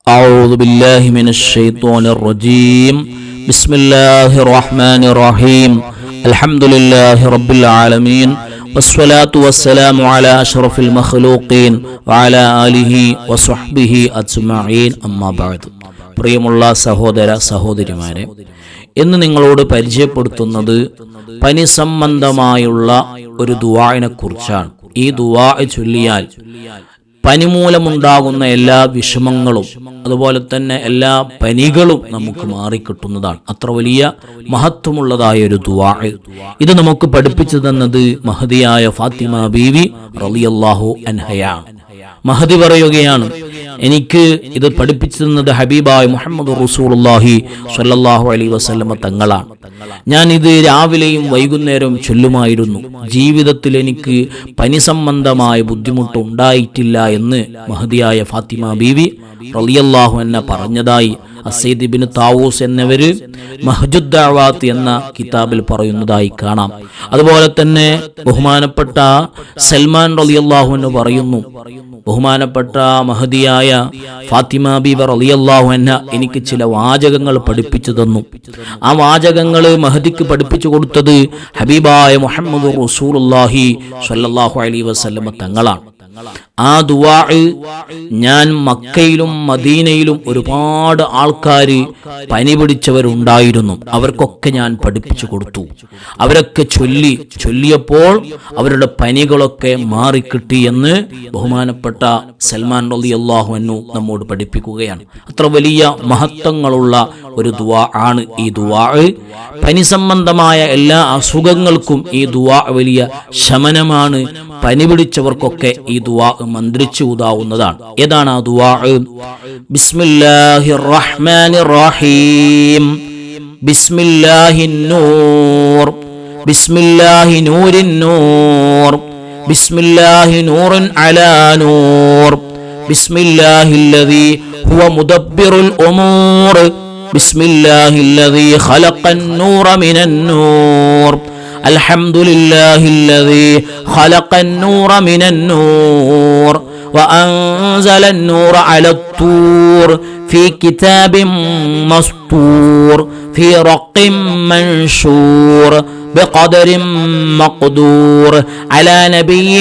أعوذ بالله من الشيطان الرجيم بسم الله الرحمن الرحيم الحمد لله رب العالمين والصلاة والسلام على أشرف المخلوقين وعلى آله وصحبه أجمعين أما بعد. പ്രിയമുള്ള സഹോദര സഹോദരിമാരെ, ഇന്ന് നിങ്ങളോട് പരിചയപ്പെടുത്തുന്നത് പനി സംബന്ധമായുള്ള ഒരു ദുആഇനെ കുറിച്ചാണ്. ഈ ദുആ ചൊല്ലിയാൽ പനി മൂലമുണ്ടാകുന്ന എല്ലാ വിഷമങ്ങളും അതുപോലെ തന്നെ എല്ലാ പനികളും നമുക്ക് മാറിക്കിട്ടുന്നതാണ്. അത്ര വലിയ മഹത്വമുള്ളതായ ഒരു ദുആ. ഇത് നമുക്ക് പഠിപ്പിച്ചു തന്നത് മഹദിയായ ഫാത്തിമ ബീവി റളിയല്ലാഹു അൻഹയാണ്. മഹദി പറയുകയാണ്, എനിക്ക് ഇത് പഠിപ്പിച്ചു തന്നത് ഹബീബായ മുഹമ്മദ് റസൂലുള്ളാഹി സ്വല്ലല്ലാഹു അലൈഹി വസല്ലമ തങ്ങളാണ്. ഞാൻ ഇത് രാവിലെയും വൈകുന്നേരവും ചൊല്ലുമായിരുന്നു. ജീവിതത്തിൽ എനിക്ക് പനി സംബന്ധമായ ബുദ്ധിമുട്ട് ഉണ്ടായിട്ടില്ല എന്ന് മഹദിയായ ഫാത്തിമ ബീവി റളിയല്ലാഹു അൻഹ പറഞ്ഞതായി അസയ്യിദ് ഇബ്നു താവൂസ് എന്നിവര് മഹ്ജുദ് ദഅവാത്ത് എന്ന കിതാബിൽ പറയുന്നതായി കാണാം. അതുപോലെ തന്നെ ബഹുമാനപ്പെട്ട സൽമാൻ റളിയല്ലാഹു അൻഹു പറയുന്നു, ബഹുമാനപ്പെട്ട മഹദിയായ ഫാത്തിമ ബീവി റളിയല്ലാഹു അൻഹ എനിക്ക് ചില വാചകങ്ങൾ പഠിപ്പിച്ചു തന്നു. ആ വാചകങ്ങൾ മഹദിക്ക് പഠിപ്പിച്ചു കൊടുത്തത് ഹബീബായ മുഹമ്മദ് റസൂലുള്ളാഹി സ്വല്ലല്ലാഹു അലൈഹി വസല്ലമ തങ്ങളാണ്. ആ ദുആ ഞാൻ മക്കയിലും മദീനയിലും ഒരുപാട് ആൾക്കാർ പനി പിടിച്ചവരുണ്ടായിരുന്നു. അവർക്കൊക്കെ ഞാൻ പഠിപ്പിച്ചു കൊടുത്തു. അവരൊക്കെ ചൊല്ലിയപ്പോൾ അവരുടെ പനികളൊക്കെ മാറിക്കിട്ടി എന്ന് ബഹുമാനപ്പെട്ട സൽമാൻ റളിയല്ലാഹു അൻഹു നമ്മോട് പഠിപ്പിക്കുകയാണ്. അത്ര വലിയ മഹത്വങ്ങളുള്ള ഒരു ദുആ ആണ് ഈ ദുആ. പനി സംബന്ധമായ എല്ലാ അസുഖങ്ങൾക്കും ഈ ദുആ വലിയ ശമനമാണ്. പനി പിടിച്ചവർക്കൊക്കെ ഈ ദുആ മന്ത്രിച്ചു ഊതാവുന്നതാണ്. ഏതാണ് ആ ദുആ? ബിസ്മില്ലാഹിർ റഹ്മാനിർ റഹീം ബിസ്മില്ലാഹിൻ നൂർ ബിസ്മില്ലാഹി നൂരിൻ നൂർ ബിസ്മില്ലാഹി നൂറുൻ അലാ നൂർ ബിസ്മില്ലാഹില്ലദീ ഹുവ മുദബ്ബിറുൽ ഉമൂർ ബിസ്മില്ലാഹില്ലദീ ഖലഖൻ നൂറ മിനൻ നൂർ അൽഹംദുലില്ലാഹില്ലദീ ഖലഖൻ നൂറ മിനൻ നൂർ وأنزل النور على الطور في كتاب مسطور في رق منشور بقدر مقدور على نبي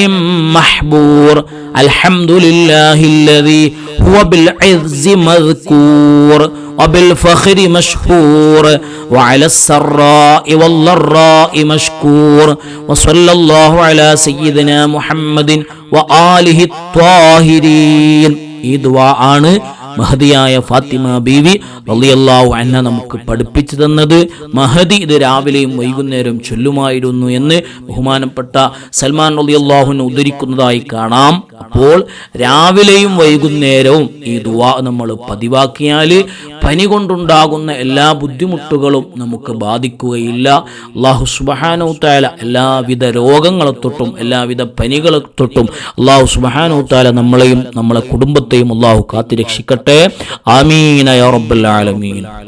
محبور الحمد لله الذي هو بالعز مذكور وبالفخر مشهور وعلى السراء والضراء مشكور وصلى الله على سيدنا محمد وآله الطاهرين. ഈ ദുആ ആണ് മഹദിയായ ഫാത്തിമ ബീവി റളിയല്ലാഹു അൻഹ നമുക്ക് പഠിപ്പിച്ചു തന്നത്. മഹദി ഇത് രാവിലെയും വൈകുന്നേരവും ചൊല്ലുമായിരുന്നു എന്ന് ബഹുമാനപ്പെട്ട സൽമാൻ റളിയല്ലാഹു അൻഹു ഉദ്ധരിക്കുന്നതായി കാണാം. അപ്പോൾ രാവിലെയും വൈകുന്നേരവും ഈ ദുആ നമ്മൾ പതിവാക്കിയാൽ പനി കൊണ്ടുണ്ടാകുന്ന എല്ലാ ബുദ്ധിമുട്ടുകളും നമുക്ക് ബാധിക്കുകയില്ല. അല്ലാഹു സുബ്ഹാനഹു തആല എല്ലാവിധ രോഗങ്ങളെ തൊട്ടും എല്ലാവിധ പനികളെ തൊട്ടും അല്ലാഹു സുബ്ഹാനഹു തആല നമ്മളെയും നമ്മളെ കുടുംബത്തെയും അല്ലാഹു കാത്തുരക്ഷിക്കട്ടെ. ആമീൻ യാ റബ്ബൽ ആലമീൻ.